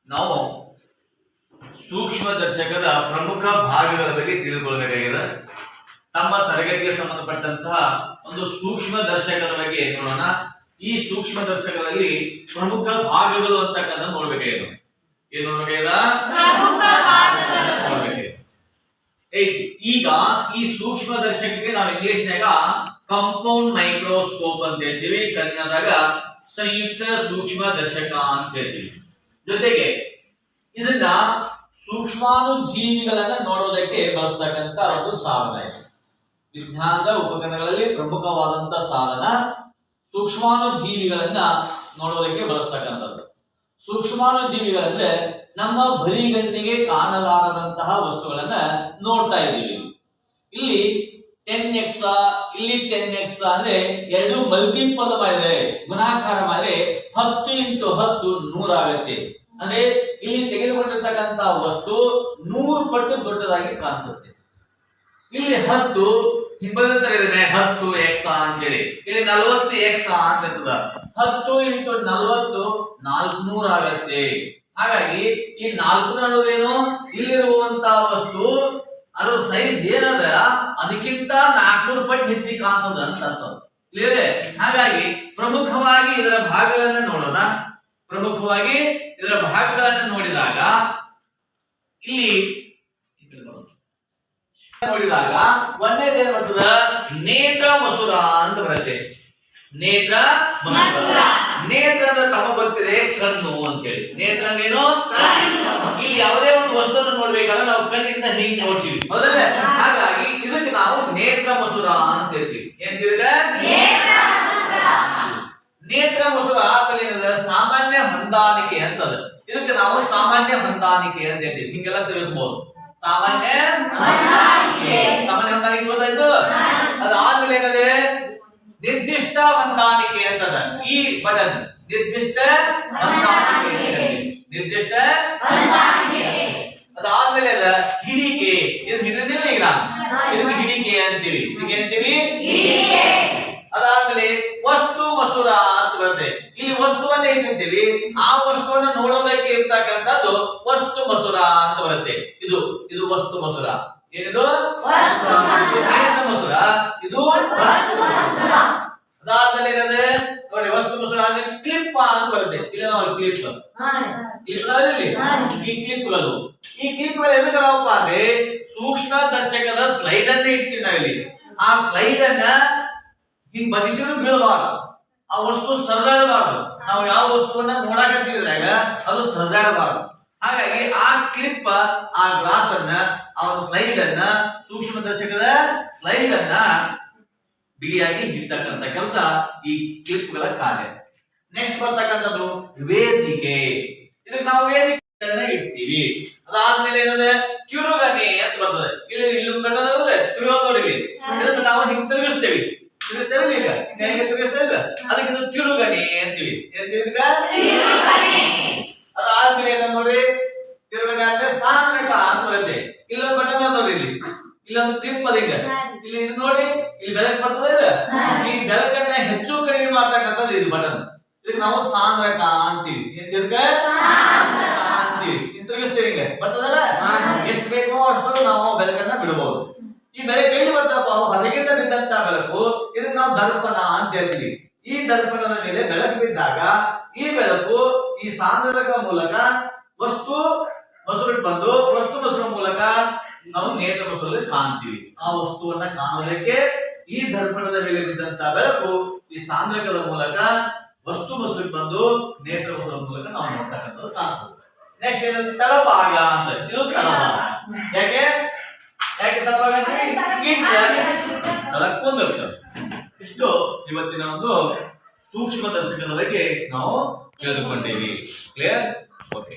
ನಾವು ಸೂಕ್ಷ್ಮ ದರ್ಶಕದ ಪ್ರಮುಖ ಭಾಗಗಳ ಬಗ್ಗೆ ತಿಳಿದುಕೊಳ್ಳಬೇಕಾಗಿದೆ. ತಮ್ಮ ತರಗತಿಗೆ ಸಂಬಂಧಪಟ್ಟಂತಹ ಒಂದು ಸೂಕ್ಷ್ಮ ದರ್ಶಕದ ಬಗ್ಗೆ ನೋಡೋಣ. ಈ ಸೂಕ್ಷ್ಮ ದರ್ಶಕದಲ್ಲಿ ಪ್ರಮುಖ ಭಾಗಗಳು ಅಂತಕ್ಕಂಥ ನೋಡ್ಬೇಕಾಗಿದೆ. ಏನ್ ನೋಡ್ಬೇಕಾಗಿದೆ? ಈಗ ಈ ಸೂಕ್ಷ್ಮ ದರ್ಶಕಕ್ಕೆ ನಾವು ಇಂಗ್ಲಿಷ್ನಾಗ ಕಾಂಪೌಂಡ್ ಮೈಕ್ರೋಸ್ಕೋಪ್ ಅಂತ ಹೇಳ್ತೀವಿ, ಕನ್ನಡದಾಗ ಸಂಯುಕ್ತ ಸೂಕ್ಷ್ಮ ದರ್ಶಕ ಅಂತ ಹೇಳ್ತೀವಿ. ಜೊತೆಗೆ ಇದನ್ನ ಸೂಕ್ಷ್ಮಾಣು ಜೀವಿಗಳನ್ನ ನೋಡೋದಕ್ಕೆ ಬಳಸ್ತಕ್ಕಂತ ಒಂದು ಸಾಧನ ಇದೆ. ವಿಜ್ಞಾನದ ಉಪಕರಣಗಳಲ್ಲಿ ಪ್ರಮುಖವಾದಂತ ಸಾಧನ ಸೂಕ್ಷ್ಮಾಣು ಜೀವಿಗಳನ್ನ ನೋಡೋದಕ್ಕೆ ಬಳಸ್ತಕ್ಕಂಥದ್ದು. ಸೂಕ್ಷ್ಮಾಣು ಜೀವಿಗಳಂದ್ರೆ ನಮ್ಮ ಬರಿಗಣ್ಣಿಗೆ ಕಾಣಲಾರದಂತಹ ವಸ್ತುಗಳನ್ನ ನೋಡ್ತಾ ಇದ್ದೀವಿ. ಇಲ್ಲಿ 10x ಇಲ್ಲಿ 10x ಅಂದ್ರೆ ಎರಡು ಮಲ್ಟಿಪಲ್ ಮಾಡಿದ್ರೆ ಗುಣಾಕಾರ ಮಾಡಿದ್ರೆ 10 × 10 100 ಆಗುತ್ತೆ. ಅಂದ್ರೆ ಇಲ್ಲಿ ತೆಗೆದುಕೊಂಡಿರ್ತಕ್ಕಂತ ವಸ್ತು 100 ಪಟ್ಟು ದೊಡ್ಡದಾಗಿ ಕಾಣಿಸುತ್ತೆ. ಇಲ್ಲಿ 10 ಹಿಂಬದಿತರ 10x ಅಂತೇಳಿ ಇಲ್ಲಿ 40x ಅಂತ ಇರ್ತದ. 10 × 40 400 ಆಗತ್ತೆ. ಹಾಗಾಗಿ ಈ 400 ಅನ್ನೋದೇನು, ಇಲ್ಲಿರುವಂತಹ ವಸ್ತು ಅದರ ಸೈಜ್ ಏನದ ಅದಕ್ಕಿಂತ 400 ಪಟ್ಟು ಹೆಚ್ಚಿಗೆ ಕಾಣ್ತದ ಅಂತ ಅರ್ಥ. ಕ್ಲಿಯರ್? ಹಾಗಾಗಿ ಪ್ರಮುಖವಾಗಿ ಇದರ ಭಾಗಗಳನ್ನ ನೋಡೋಣ. ಪ್ರಮುಖವಾಗಿ ಇದರ ಭಾಗಗಳನ್ನ ನೋಡಿದಾಗ ಇಲ್ಲಿ ನೋಡಿದಾಗ ಒಂದೇದು ಏನ್ ಬರ್ತದ, ನೇತ್ರ ಮಸೂರ ಅಂತ ಬರುತ್ತೆ. ನೇತ್ರ ಮಸೂರ. ನೇತ್ರ ಅಂದ್ರೆ ತಮ್ಮ ಗೊತ್ತಿದೆ ಕಣ್ಣು ಅಂತ ಹೇಳಿ. ನೇತ್ರ ಅಂದ್ರೇನು? ಇಲ್ಲಿ ಯಾವುದೇ ಒಂದು ವಸ್ತುವನ್ನು ನೋಡ್ಬೇಕಾದ್ರೆ ನಾವು ಕಣ್ಣಿಂದ ಹೀಗೆ ನೋಡ್ತೀವಿ, ಹೌದಲ್ಲ? ಹಾಗಾಗಿ ಇದಕ್ಕೆ ನಾವು ನೇತ್ರ ಮಸೂರ ಅಂತ ಹೇಳ್ತೀವಿ. ಏನ್ ನೇತ್ರ ಮಸೂರ ಆದಲ್ಲಿ ಏನದ ಸಾಮಾನ್ಯ ಹೊಂದಾಣಿಕೆ ಅಂತದ. ಇದಕ್ಕೆ ನಾವು ಸಾಮಾನ್ಯ ಹೊಂದಾಣಿಕೆ ಅಂತ ಹೇಳ್ತೀವಿ. ಹಿಂಗೆಲ್ಲ ತಿಳಿಸಬಹುದು. ಸಾಮಾನ್ಯ ಹೊಂದಾಣಿಕೆ ಗೊತ್ತಾಯ್ತು. ಅದಾದ್ಮೇಲೆ ಏನದೆ ನಿರ್ದಿಷ್ಟ ಹೊಂದಾಣಿಕೆ ಅಂತದ. ಈ ಬಟನ್ ನಿರ್ದಿಷ್ಟ ಹೊಂದಾಣಿಕೆ. ನಿರ್ದಿಷ್ಟ ಅದಾದ್ಮೇಲೆ ಅದ ಹಿಡಿಕೆ. ಇದು ಹಿಡಿದಿಲ್ಲ ಈಗ, ಇದಕ್ಕೆ ಹಿಡಿಕೆ ಅಂತೀವಿ. ಇದಕ್ಕೆ ಅಂತೀವಿ. ಅದಾದ್ಮೇಲೆ ವಸ್ತು ಮಸೂರ ಅಂತ ಬರುತ್ತೆ. ಇಲ್ಲಿ ವಸ್ತುವನ್ನ ಇಟ್ಟಿರ್ತೀವಿ, ಆ ವಸ್ತುವನ್ನ ನೋಡೋದಕ್ಕೆ ಇರ್ತಕ್ಕಂಥದ್ದು ವಸ್ತು ಮಸೂರ ಅಂತ ಬರುತ್ತೆ. ಇದು ಇದು ವಸ್ತು ಮಸೂರ. ಏನಿದು? ನೇತ್ರ ಮಸೂರ. ಇದು ಅದಾದ್ಮೇಲೆ ಏನದೆ ನೋಡಿ, ವಸ್ತು ಮಸೂರ ಆದ್ರೆ ಕ್ಲಿಪ್ ಅಂತ ಬರುತ್ತೆ. ಇಲ್ಲ ನೋಡಿ ಕ್ಲಿಪ್ ಈ ಕ್ಲಿಪ್ಗಳು. ಈ ಕ್ಲಿಪ್ಗಳು ಎದಕ್ಕೆ ನಾವಪ್ಪ ಅಂದ್ರೆ ಸೂಕ್ಷ್ಮ ದರ್ಶಕದ ಸ್ಲೈಡ್ ಅನ್ನ ಇಡ್ತೀವಿ ನಾವಿಲ್ಲಿ. ಆ ಸ್ಲೈಡ್ ಅನ್ನ ಹಿಂಗ್ ಬಗ್ಗಿಸಿದ್ರು ಬೀಳಬಾರ್ದು, ಆ ವಸ್ತು ಸರಿದಾಡಬಾರ್ದು. ನಾವು ಯಾವ ವಸ್ತುವನ್ನ ನೋಡಕತ್ತಿದ್ರಾಗ ಅದು ಸರಿದಾಡಬಾರ್ದು. ಹಾಗಾಗಿ ಆ ಕ್ಲಿಪ್, ಆ ಗ್ಲಾಸ್ ಅನ್ನ, ಆ ಒಂದು ಸ್ಲೈಡ್ ಅನ್ನ, ಸೂಕ್ಷ್ಮ ದರ್ಶಕದ ಸ್ಲೈಡ್ ಅನ್ನ ಬಿಗಿಯಾಗಿ ಹಿಡಿತಕ್ಕಂತ ಕೆಲಸ ಈ ಕ್ಲಿಪ್ಗಳ ಕಾರ್ಯ. ನೆಕ್ಸ್ಟ್ ಬರ್ತಕ್ಕಂಥದ್ದು ವೇದಿಕೆ. ಇದಕ್ಕೆ ನಾವು ವೇದಿಕೆಯನ್ನ ಇಡ್ತೀವಿ. ಅದಾದ್ಮೇಲೆ ಏನದ ಚುರುಗನೆ ಅಂತ ಬರ್ತದೆ. ಇಲ್ಲಿ ಇಲ್ಲೊಂದು ಬಟನ್ ನೋಡಿ, ಇದನ್ನ ನಾವು ಹಿಂಗ್ ತಿರುಗಿಸ್ತೇವೆ. ತಿರುಗಿಸ್ತೇವೆ ಈಗ ಹಿಂಗೆ ತಿರುಗಿಸ್ತೇವೆ. ಅದಕ್ಕೆ ಇದು ತಿರುಗನೆ ಅಂತೀವಿ. ಅದಾದ್ಮೇಲೆ ಏನ ನೋಡಿ, ತಿರುಗನೆ ಆದ್ರೆ ಸಾಂದ್ರಕ ಅಂತ ಬರುತ್ತೆ. ಇಲ್ಲೊಂದು ಬಟನ್ ನೋಡಿ, ಇಲ್ಲೊಂದು ಕ್ಲಿಪ್ ಅದ. ಈಗ ಇಲ್ಲಿ ಇದು ನೋಡಿ, ಇಲ್ಲಿ ಬೆಳಕು ಬರ್ತದೆ. ಇಲ್ಲ ಈ ಬೆಳಕನ್ನ ಹೆಚ್ಚು ಕಡಿಮೆ ಮಾಡ್ತಕ್ಕಂಥದ್ದು ಇದು ಬಟನ್. ಇದಕ್ಕೆ ನಾವು ಸಾಂದ್ರಕ ಅಂತೀವಿ. ಅಂತೀವಿ. ತಿರುಗಿಸ್ತೇವೆ, ಹಿಂಗೆ ಬರ್ತದಲ್ಲ. ಎಷ್ಟು ಬೇಕೋ ಅಷ್ಟು ನಾವು ಬೆಳಕನ್ನ ಬಿಡಬಹುದು. ಈ ಬೆಳಕು ಎಲ್ಲಿ ಬರ್ತಪ್ಪ? ಹೊರಗಿಂದ ಬಿದ್ದಂತ ಬೆಳಕು. ಇದಕ್ಕೆ ನಾವು ದರ್ಪಣ ಅಂತ ಹೇಳ್ತೀವಿ. ಈ ದರ್ಪಣದ ಮೇಲೆ ಬೆಳಕು ಬಿದ್ದಾಗ ಈ ಬೆಳಕು ಈ ಸಾಂದ್ರಕ ಮೂಲಕ ವಸ್ತು ಮಸೂರಿಗೆ ಬಂದು ವಸ್ತು ಮಸೂರ ಮೂಲಕ ನಾವು ನೇತ್ರ ಮಸೂರಲ್ಲಿ ಕಾಣ್ತೀವಿ. ಆ ವಸ್ತುವನ್ನ ಕಾಣೋದಕ್ಕೆ ಈ ದರ್ಪಣದ ಮೇಲೆ ಬಿದ್ದಂತ ಬೆಳಕು ಈ ಸಾಂದ್ರಕದ ಮೂಲಕ ವಸ್ತು ಮಸೂರಿಗೆ ಬಂದು ನೇತ್ರ ಮಸೂರ ಮೂಲಕ ನಾವು ನೋಡ್ತಕ್ಕಂಥದ್ದು ಕಾಣ್ತೀವಿ. ನೆಕ್ಸ್ಟ್ ಏನಂತ ತಳಭಾಗ ಅಂತ. ಇದು ತಳಭಾಗ. ಯಾಕೆ ತಳಭಾಗ ಅಂತೀವಿ? ತಳಕ್ಕೊಂದರ್ಶ. ಇಷ್ಟು ಇವತ್ತಿನ ಒಂದು ಸೂಕ್ಷ್ಮ ದರ್ಶಕದ ಬಗ್ಗೆ ನಾವು ತಿಳಿದುಕೊಂಡೇವಿ. ಕ್ಲಿಯರ್? ಓಕೆ.